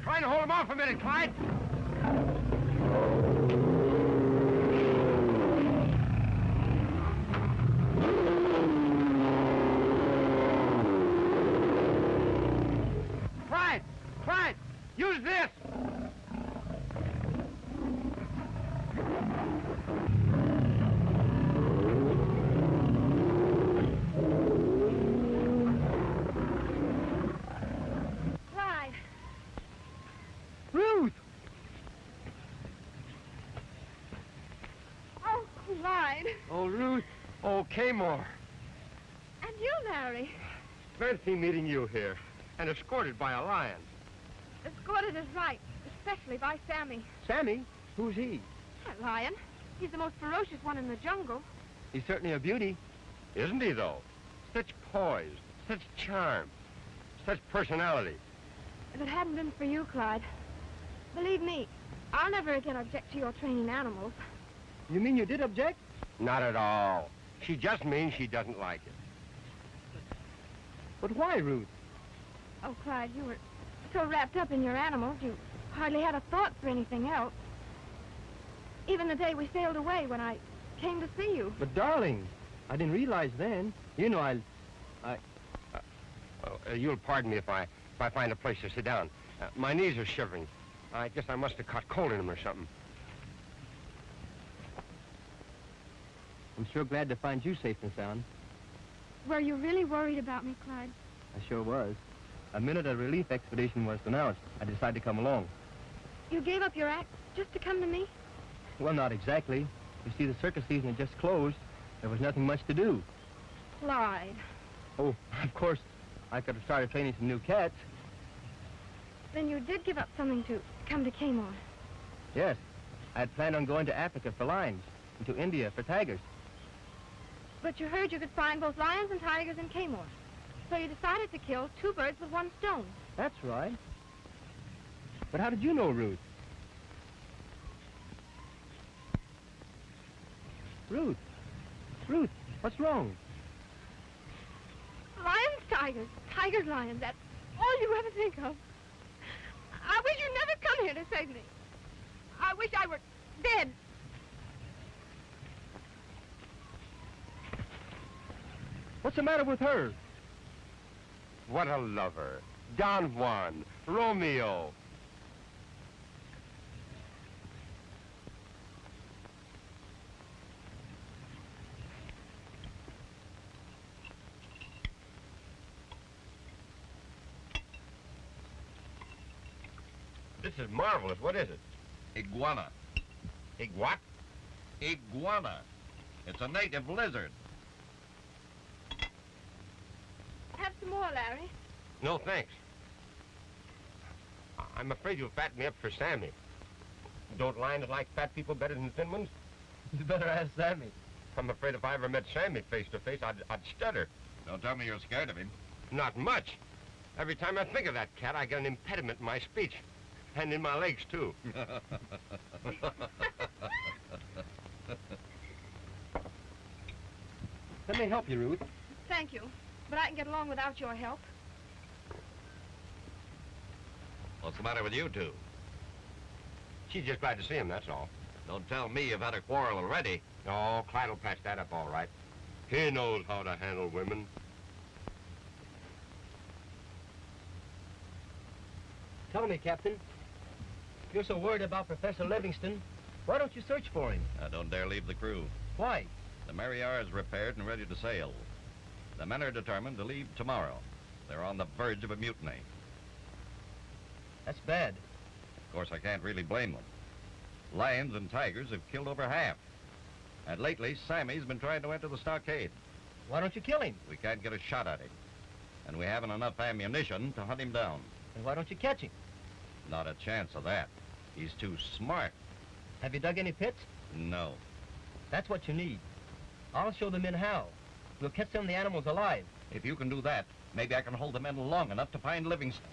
Speaker 3: Trying to hold him off a minute, Clyde. Clyde, use this.
Speaker 5: Clyde.
Speaker 1: Ruth!
Speaker 5: Oh, Clyde.
Speaker 4: Oh, Ruth. Oh, Kamor.
Speaker 5: And you, Larry.
Speaker 4: Fancy meeting you here, and escorted by a lion.
Speaker 5: Escorted is right, especially by Sammy.
Speaker 7: Sammy? Who's he?
Speaker 5: That lion. He's the most ferocious one in the jungle.
Speaker 7: He's certainly a beauty.
Speaker 4: Isn't he, though? Such poise, such charm, such personality.
Speaker 5: If it hadn't been for you, Clyde, believe me, I'll never again object to your training animals.
Speaker 7: You mean you did object?
Speaker 4: Not at all. She just means she doesn't like it.
Speaker 7: But why, Ruth?
Speaker 5: Oh, Clyde, you were so wrapped up in your animals, you hardly had a thought for anything else. Even the day we sailed away when I came to see you.
Speaker 7: But, darling, I didn't realize then. You know,
Speaker 4: You'll pardon me if I find a place to sit down. My knees are shivering. I guess I must have caught cold in them or something.
Speaker 7: I'm sure glad to find you safe and sound.
Speaker 5: Were you really worried about me, Clyde?
Speaker 7: I sure was. The minute a relief expedition was announced, I decided to come along.
Speaker 5: You gave up your act just to come to me?
Speaker 7: Well, not exactly. You see, the circus season had just closed. There was nothing much to do.
Speaker 5: Clyde.
Speaker 7: Oh, of course, I could have started training some new cats.
Speaker 5: Then you did give up something to come to Kamor.
Speaker 7: Yes, I had planned on going to Africa for lions and to India for tigers.
Speaker 5: But you heard you could find both lions and tigers in Kamor. So you decided to kill 2 birds with 1 stone.
Speaker 7: That's right. But how did you know, Ruth? Ruth, what's wrong?
Speaker 5: Lions, tigers. Tigers, lions. That's all you ever think of. I wish you'd never come here to save me. I wish I were dead.
Speaker 7: What's the matter with her?
Speaker 4: What a lover. Don Juan, Romeo. This is marvelous. What is it?
Speaker 6: Iguana.
Speaker 4: What?
Speaker 6: Iguana. It's a native lizard.
Speaker 5: Have some more, Larry.
Speaker 4: No, thanks. I'm afraid you'll fatten me up for Sammy. Don't lions like fat people better than thin ones?
Speaker 7: You better ask Sammy.
Speaker 4: I'm afraid if I ever met Sammy face to face, I'd stutter.
Speaker 6: Don't tell me you're scared of him.
Speaker 4: Not much. Every time I think of that cat, I get an impediment in my speech. And in my legs, too.
Speaker 7: Let me help you, Ruth.
Speaker 5: Thank you. But I can get along without your help.
Speaker 6: What's the matter with you two?
Speaker 4: She's just glad to see him, that's all.
Speaker 6: Don't tell me you've had a quarrel already.
Speaker 4: Oh, Clyde will patch that up all right. He knows how to handle women.
Speaker 7: Tell me, Captain. If you're so worried about Professor Livingston, why don't you search for him?
Speaker 6: I don't dare leave the crew.
Speaker 7: Why?
Speaker 6: The Mariar is repaired and ready to sail. The men are determined to leave tomorrow. They're on the verge of a mutiny.
Speaker 7: That's bad.
Speaker 6: Of course, I can't really blame them. Lions and tigers have killed over half. And lately, Sammy's been trying to enter the stockade.
Speaker 7: Why don't you kill him?
Speaker 6: We can't get a shot at him. And we haven't enough ammunition to hunt him down.
Speaker 7: And why don't you catch him?
Speaker 6: Not a chance of that. He's too smart.
Speaker 7: Have you dug any pits?
Speaker 6: No.
Speaker 7: That's what you need. I'll show the men how. We'll catch some of the animals alive.
Speaker 6: If you can do that, maybe I can hold the men long enough to find Livingston.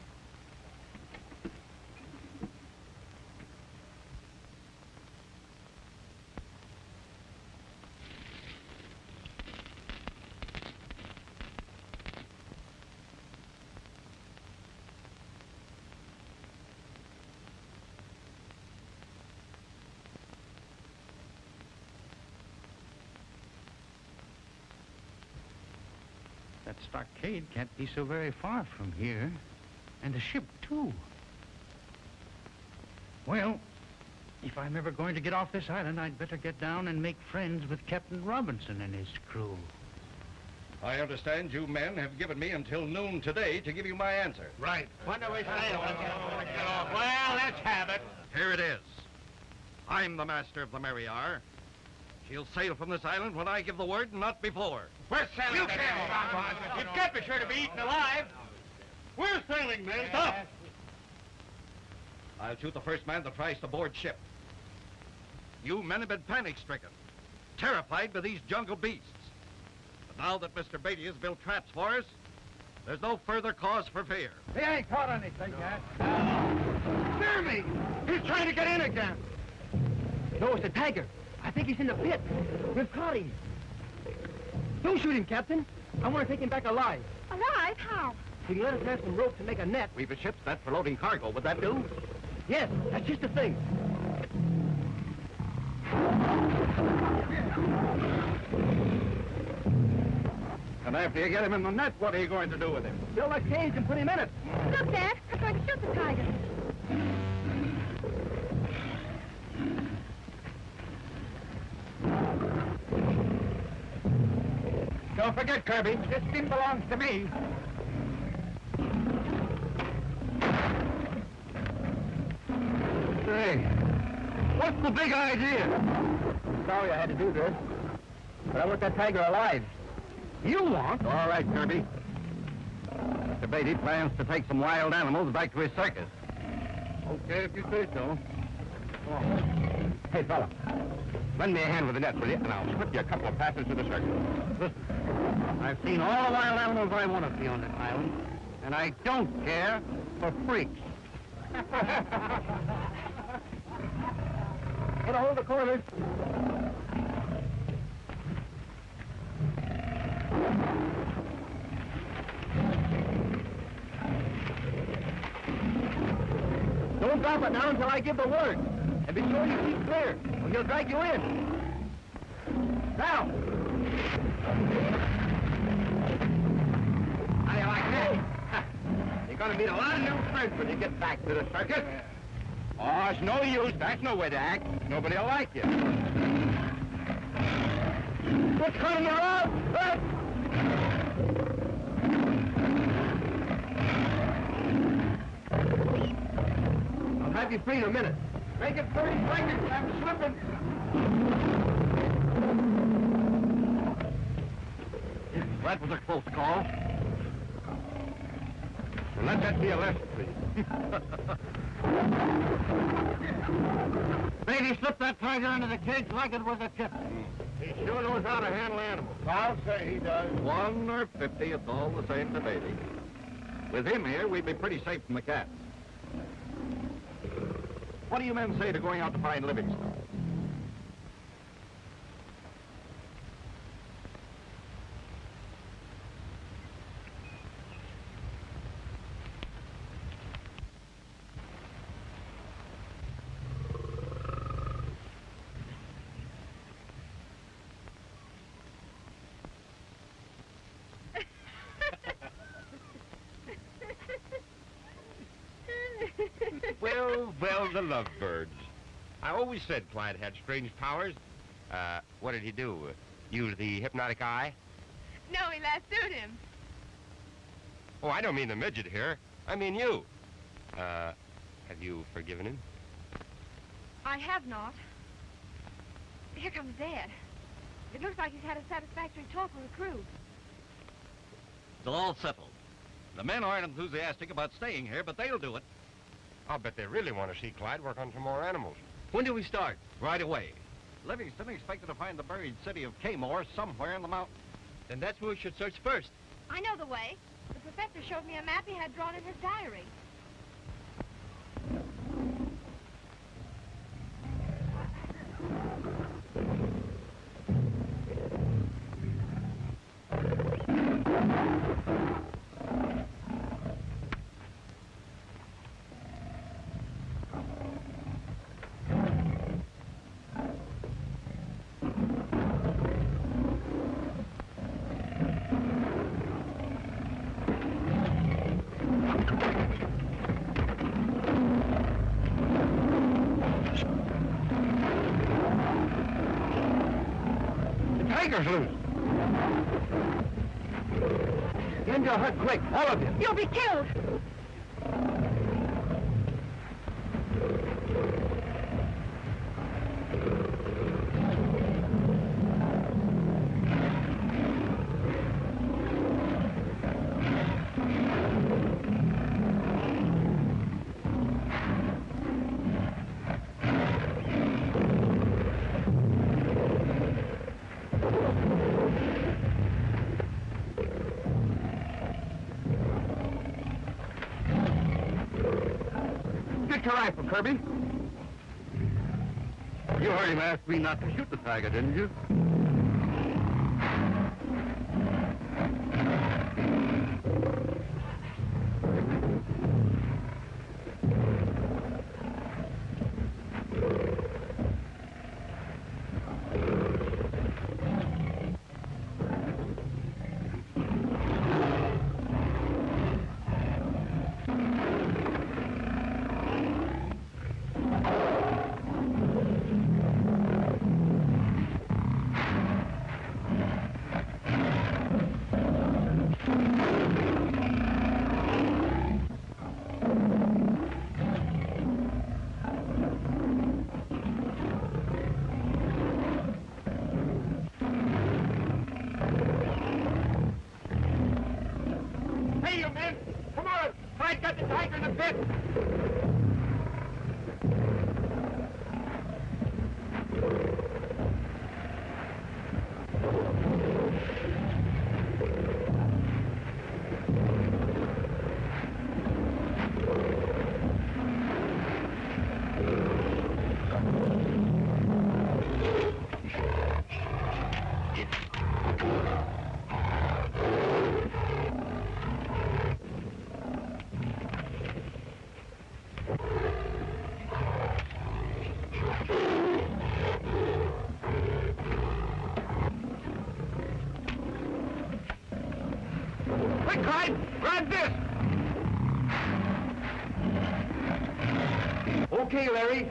Speaker 3: That stockade can't be so very far from here. And the ship, too. Well, if I'm ever going to get off this island, I'd better get down and make friends with Captain Robinson and his crew.
Speaker 6: I understand you men have given me until noon today to give you my answer.
Speaker 10: Right.
Speaker 8: When do we sail? Well, let's have it.
Speaker 6: Here it is. I'm the master of the Mariar. She'll sail from this island when I give the word, not before.
Speaker 10: We're sailing. You can't.
Speaker 8: You can't be sure to be eaten alive.
Speaker 10: We're sailing, men.
Speaker 6: Stop! I'll shoot the first man that tries to board ship. You men have been panic-stricken, terrified by these jungle beasts. But now that Mr. Beatty has built traps for us, there's no further cause for fear.
Speaker 3: He ain't caught anything yet.
Speaker 10: Sammy! He's trying to get in again.
Speaker 7: No, it's a tiger. I think he's in the pit. We've caught him. Don't shoot him, Captain. I want to take him back alive.
Speaker 5: Alive? How?
Speaker 7: We can let us have some rope to make a net.
Speaker 6: We've a ship's net for loading cargo. Would that do?
Speaker 7: Yes, that's just the thing.
Speaker 3: And after you get him in the net, what are you going to do with him?
Speaker 7: Build a cage and put him in it.
Speaker 5: Look, Dad. I'm going to shoot the tiger.
Speaker 3: Don't forget, Kirby, this skin belongs to me. Say, what's the big idea?
Speaker 7: sorry I had to do this, but I want that tiger alive. You want?
Speaker 6: All right, Kirby. Mr. Beatty plans to take some wild animals back to his circus.
Speaker 7: Okay, if you say so.
Speaker 6: Come on. Hey, fella. Lend me a hand with the net, will you? And I'll slip you a couple of passes to the circus.
Speaker 11: Listen, I've seen all the wild animals I want to see on this island, and I don't care for freaks.
Speaker 7: Get a hold of the corners. Don't drop it now until I give the word. And be sure you keep clear, or he'll drag you in. Now!
Speaker 6: How do you like that? You're going to meet a lot of new friends when you get back to the circus. Oh, it's no use. That's no way to act. Nobody will like you.
Speaker 7: What's coming around? I'll have you free in a minute. Make it 30 seconds. I'm slipping.
Speaker 6: That was a close call. Well, let that be a lesson, please.
Speaker 11: Beatty slipped that tiger into the cage like it was a chip.
Speaker 6: He sure knows how to handle animals.
Speaker 12: I'll say he does.
Speaker 6: 1 or 50, it's all the same to Beatty. With him here, we'd be pretty safe from the cats. What do you men say to going out to find Livingston?
Speaker 4: Well, the lovebirds. I always said Clyde had strange powers. What did he do? Use the hypnotic eye?
Speaker 5: No, he lassoed him.
Speaker 4: Oh, I don't mean the midget here. I mean you. Have you forgiven him?
Speaker 5: I have not. Here comes Dad. It looks like he's had a satisfactory talk with the crew.
Speaker 6: It's all settled. The men aren't enthusiastic about staying here, but they'll do it.
Speaker 4: I'll bet they really want to see Clyde work on some more animals.
Speaker 6: When do we start? Right away. Livingston expected to find the buried city of Kamor somewhere in the mountains.
Speaker 7: Then that's where we should search first.
Speaker 5: I know the way. The professor showed me a map he had drawn in his diary.
Speaker 6: Tiger's loose.
Speaker 7: Get into a hut quick, all of you.
Speaker 5: You'll be killed.
Speaker 7: Get your rifle, Kirby.
Speaker 6: You heard him ask me not to shoot the tiger, didn't you?
Speaker 3: Quick, Clyde! Grab this!
Speaker 7: Okay, Larry.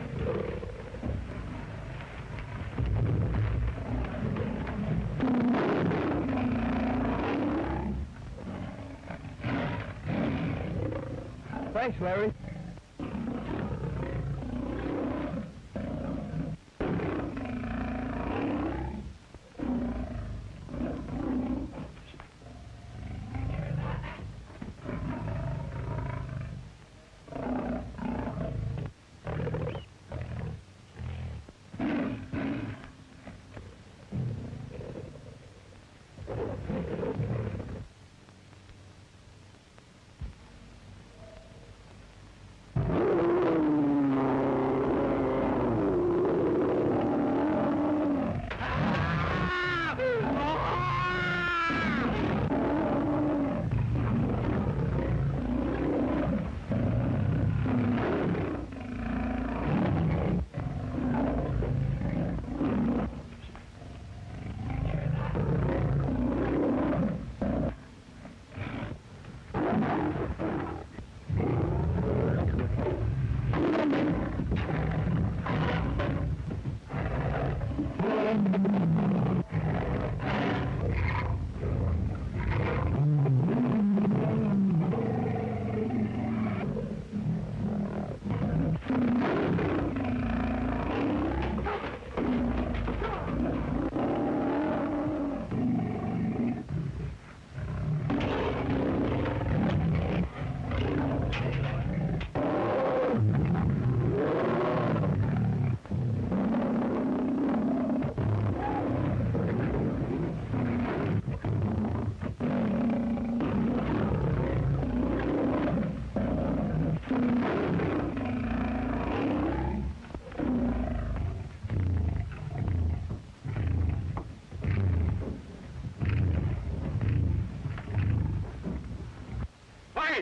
Speaker 7: Thanks, Larry.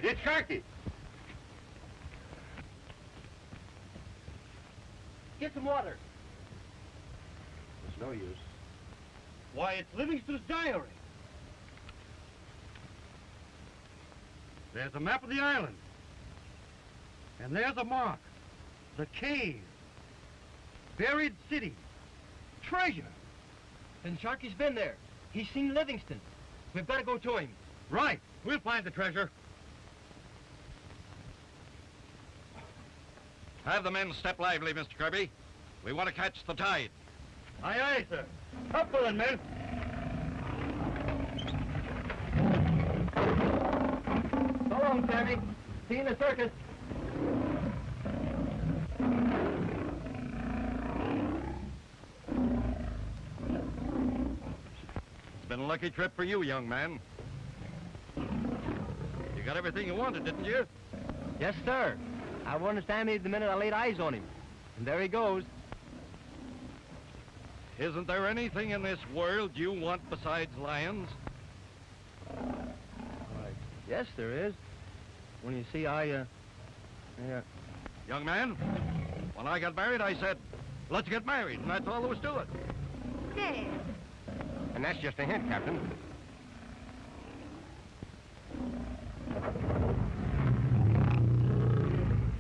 Speaker 3: It's Sharky.
Speaker 7: Get some water.
Speaker 9: It's no use.
Speaker 11: Why, it's Livingston's diary. There's a map of the island. And there's a mark. The cave. Buried city. Treasure.
Speaker 7: Then Sharky's been there. He's seen Livingston. We've got to go to him.
Speaker 11: Right. We'll find the treasure.
Speaker 6: Have the men step lively, Mr. Kirby. We want to catch the tide.
Speaker 11: Aye, aye, sir. Up with it, men.
Speaker 7: So long, Sammy. See you in the circus.
Speaker 6: It's been a lucky trip for you, young man. You got everything you wanted, didn't you?
Speaker 7: Yes, sir. I warned Sammy the minute I laid eyes on him. And there he goes.
Speaker 6: Isn't there anything in this world you want besides lions?
Speaker 7: Yes, there is. When you see, yeah.
Speaker 6: Young man, when I got married, I said, let's get married, and that's all there was to it.
Speaker 5: Dad.
Speaker 4: And that's just a hint, Captain.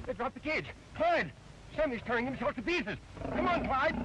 Speaker 7: They dropped the cage. Clyde! Sammy's tearing himself to pieces. Come on, Clyde.